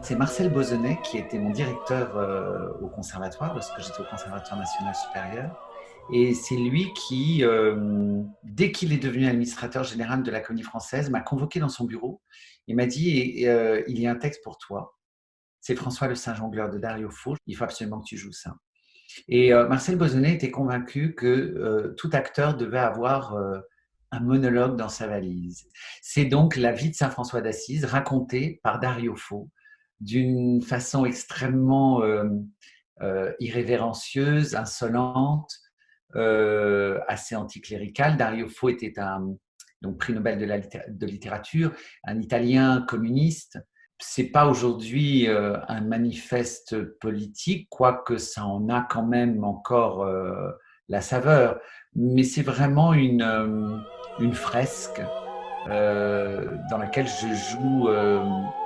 C'est Marcel Bozonnet qui était mon directeur au conservatoire, lorsque j'étais au Conservatoire national supérieur. Et c'est lui qui, dès qu'il est devenu administrateur général de la Comédie Française, m'a convoqué dans son bureau et m'a dit il y a un texte pour toi. C'est François le Saint-Jongleur de Dario Fo. Il faut absolument que tu joues ça. Et Marcel Bozonnet était convaincu que tout acteur devait avoir un monologue dans sa valise. C'est donc la vie de Saint François d'Assise racontée par Dario Fo d'une façon extrêmement irrévérencieuse, insolente, assez anticléricale. Dario Fo était donc prix Nobel de littérature, un Italien communiste. C'est pas aujourd'hui un manifeste politique, quoique ça en a quand même encore la saveur, mais c'est vraiment une fresque dans laquelle je joue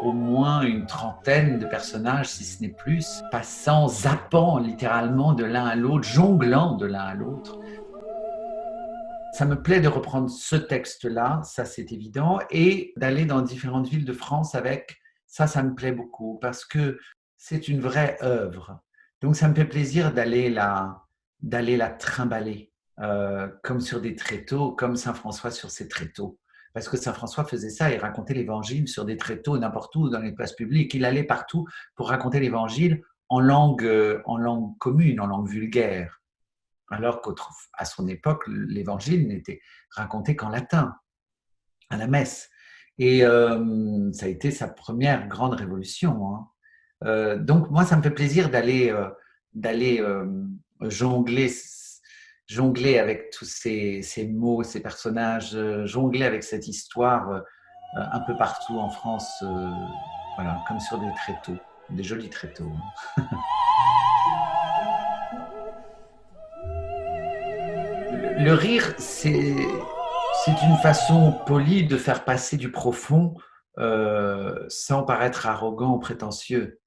au moins une trentaine de personnages, si ce n'est plus, passant, zappant littéralement de l'un à l'autre, jonglant de l'un à l'autre. Ça me plaît de reprendre ce texte-là, ça c'est évident, et d'aller dans différentes villes de France avec ça, ça me plaît beaucoup parce que c'est une vraie œuvre. Donc ça me fait plaisir d'aller la trimballer comme sur des tréteaux, comme Saint François sur ses tréteaux. Parce que Saint François faisait ça, il racontait l'évangile sur des tréteaux n'importe où, dans les places publiques. Il allait partout pour raconter l'évangile en langue commune, en langue vulgaire. Alors qu'à son époque, l'évangile n'était raconté qu'en latin, à la messe. Et ça a été sa première grande révolution. Hein. Donc moi, ça me fait plaisir d'aller jongler avec tous ces mots, ces personnages, jongler avec cette histoire un peu partout en France, voilà, comme sur des tréteaux, des jolis tréteaux. Hein. Le rire, c'est une façon polie de faire passer du profond sans paraître arrogant ou prétentieux.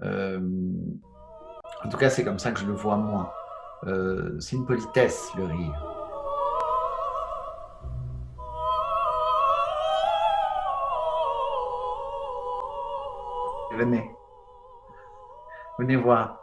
En tout cas, c'est comme ça que je le vois moi. C'est une politesse, le rire. Venez, venez voir.